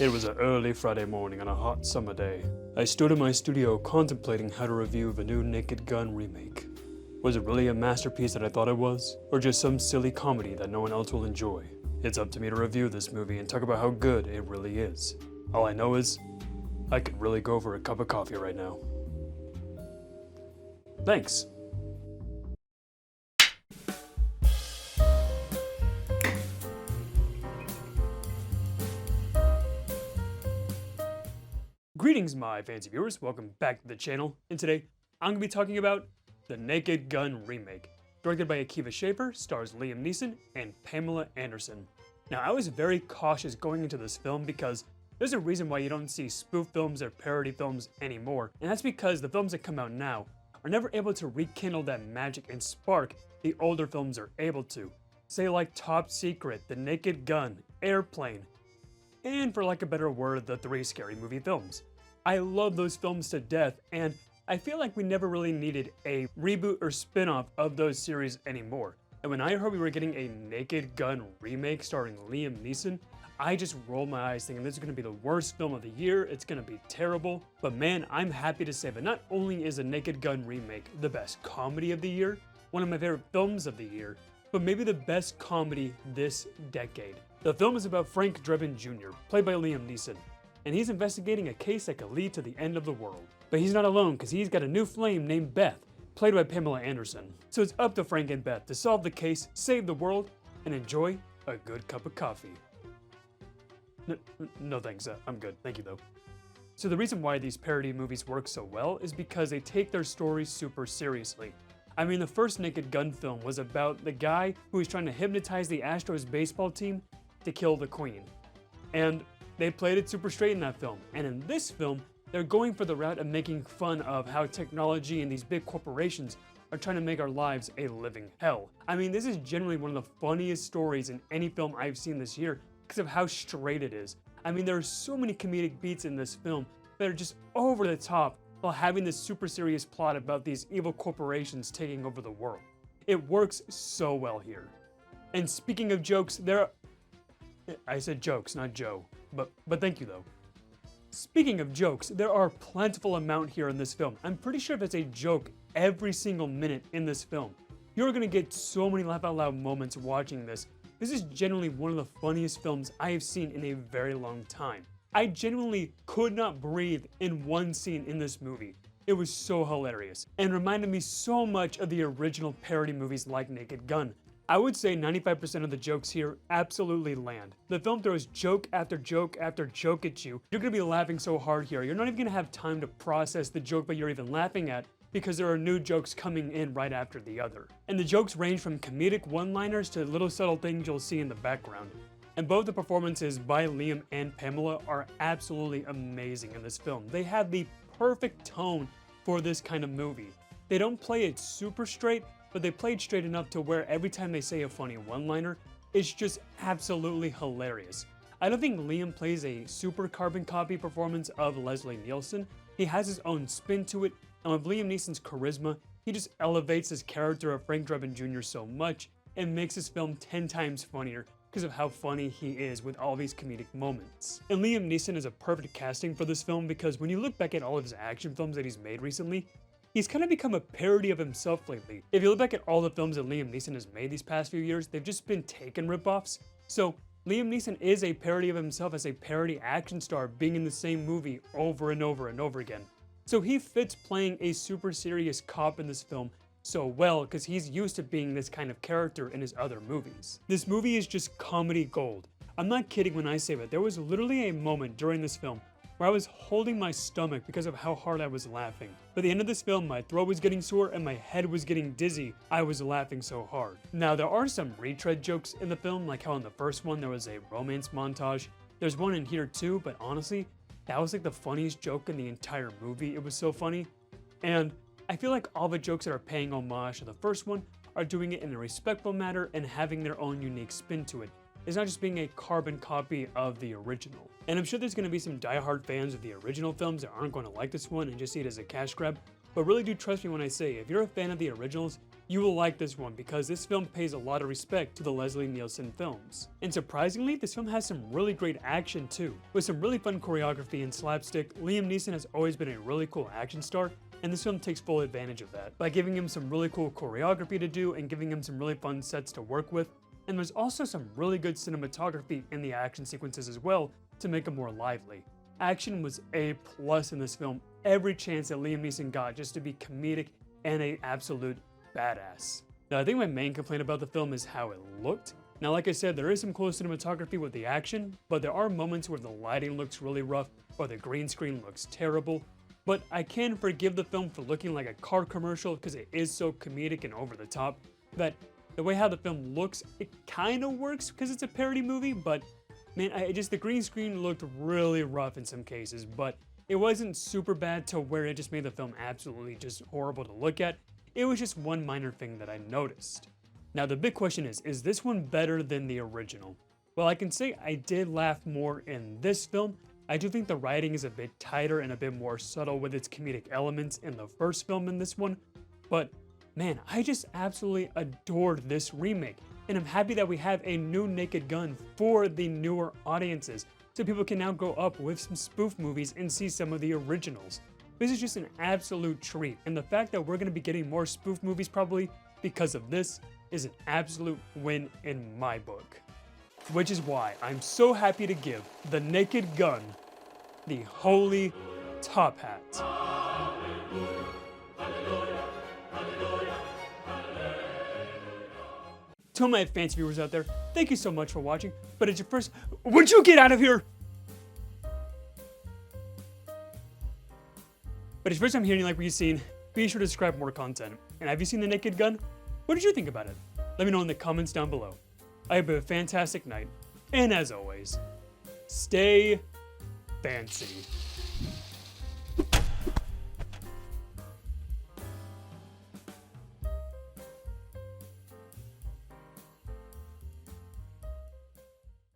It was an early Friday morning on a hot summer day. I stood in my studio contemplating how to review the new Naked Gun remake. Was it really a masterpiece that I thought it was? Or just some silly comedy that no one else will enjoy? It's up to me to review this movie and talk about how good it really is. All I know is, I could really go for a cup of coffee right now. Thanks. Greetings, my fancy viewers. Welcome back to the channel. And today, I'm going to be talking about the Naked Gun remake. Directed by Akiva Schaffer, stars Liam Neeson and Pamela Anderson. Now, I was very cautious going into this film because there's a reason why you don't see spoof films or parody films anymore. And that's because the films that come out now are never able to rekindle that magic and spark the older films are able to. Say like Top Secret, The Naked Gun, Airplane, and for lack of a better word, the 3 Scary Movie films. I love those films to death, and I feel like we never really needed a reboot or spin-off of those series anymore. And when I heard we were getting a Naked Gun remake starring Liam Neeson, I just rolled my eyes thinking this is going to be the worst film of the year, it's going to be terrible. But man, I'm happy to say that not only is a Naked Gun remake the best comedy of the year, one of my favorite films of the year, but maybe the best comedy this decade. The film is about Frank Drebin Jr., played by Liam Neeson, and he's investigating a case that could lead to the end of the world. But he's not alone, because he's got a new flame named Beth, played by Pamela Anderson. So it's up to Frank and Beth to solve the case, save the world, and enjoy a good cup of coffee. No thanks, I'm good, thank you though. So the reason why these parody movies work so well is because they take their stories super seriously. I mean, the first Naked Gun film was about the guy who was trying to hypnotize the Astros baseball team to kill the Queen. And they played it super straight in that film. And in this film, they're going for the route of making fun of how technology and these big corporations are trying to make our lives a living hell. I mean, this is generally one of the funniest stories in any film I've seen this year because of how straight it is. I mean, there are so many comedic beats in this film that are just over the top while having this super serious plot about these evil corporations taking over the world. It works so well here. And speaking of jokes, I said jokes, not Joe, but thank you though. Speaking of jokes, there are a plentiful amount here in this film. I'm pretty sure if it's a joke every single minute in this film. You're gonna get so many laugh out loud moments watching this. This is genuinely one of the funniest films I have seen in a very long time. I genuinely could not breathe in one scene in this movie. It was so hilarious and reminded me so much of the original parody movies like Naked Gun. I would say 95% of the jokes here absolutely land. The film throws joke after joke after joke at you. You're gonna be laughing so hard here, you're not even gonna have time to process the joke that you're even laughing at because there are new jokes coming in right after the other. And the jokes range from comedic one-liners to little subtle things you'll see in the background. And both the performances by Liam and Pamela are absolutely amazing in this film. They have the perfect tone for this kind of movie. They don't play it super straight, but they played straight enough to where every time they say a funny one-liner, it's just absolutely hilarious. I don't think Liam plays a super carbon copy performance of Leslie Nielsen. He has his own spin to it, and with Liam Neeson's charisma, he just elevates his character of Frank Drebin Jr. so much and makes his film 10 times funnier because of how funny he is with all these comedic moments. And Liam Neeson is a perfect casting for this film because when you look back at all of his action films that he's made recently, he's kind of become a parody of himself lately. If you look back at all the films that Liam Neeson has made these past few years, they've just been taken ripoffs. So Liam Neeson is a parody of himself as a parody action star being in the same movie over and over and over again. So he fits playing a super serious cop in this film so well because he's used to being this kind of character in his other movies. This movie is just comedy gold. I'm not kidding when I say that. There was literally a moment during this film where I was holding my stomach because of how hard I was laughing. By the end of this film, my throat was getting sore and my head was getting dizzy. I was laughing so hard. Now, there are some retread jokes in the film, like how in the first one there was a romance montage. There's one in here too, but honestly, that was like the funniest joke in the entire movie. It was so funny. And I feel like all the jokes that are paying homage to the first one are doing it in a respectful manner and having their own unique spin to it. It's not just being a carbon copy of the original. And I'm sure there's going to be some diehard fans of the original films that aren't going to like this one and just see it as a cash grab, but really do trust me when I say, if you're a fan of the originals, you will like this one because this film pays a lot of respect to the Leslie Nielsen films. And surprisingly, this film has some really great action too. With some really fun choreography and slapstick, Liam Neeson has always been a really cool action star, and this film takes full advantage of that by giving him some really cool choreography to do and giving him some really fun sets to work with. And there's also some really good cinematography in the action sequences as well to make them more lively. Action was A+ in this film, every chance that Liam Neeson got just to be comedic and an absolute badass. Now, I think my main complaint about the film is how it looked. Now, like I said, there is some cool cinematography with the action, but there are moments where the lighting looks really rough or the green screen looks terrible. But I can forgive the film for looking like a car commercial because it is so comedic and over the top that the way how the film looks, it kind of works because it's a parody movie, but man, the green screen looked really rough in some cases, but it wasn't super bad to where it just made the film absolutely just horrible to look at. It was just one minor thing that I noticed. Now the big question is this one better than the original? Well, I can say I did laugh more in this film. I do think the writing is a bit tighter and a bit more subtle with its comedic elements in the first film in this one, but man, I just absolutely adored this remake, and I'm happy that we have a new Naked Gun for the newer audiences, so people can now go up with some spoof movies and see some of the originals. This is just an absolute treat, and the fact that we're going to be getting more spoof movies probably because of this is an absolute win in my book. Which is why I'm so happy to give The Naked Gun the holy top hat. To my fancy viewers out there, thank you so much for watching, but it's your first— would you get out of here? But it's your first time hearing like what you've seen, be sure to subscribe for more content. And have you seen The Naked Gun? What did you think about it? Let me know in the comments down below. I hope you have a fantastic night, and as always, stay fancy.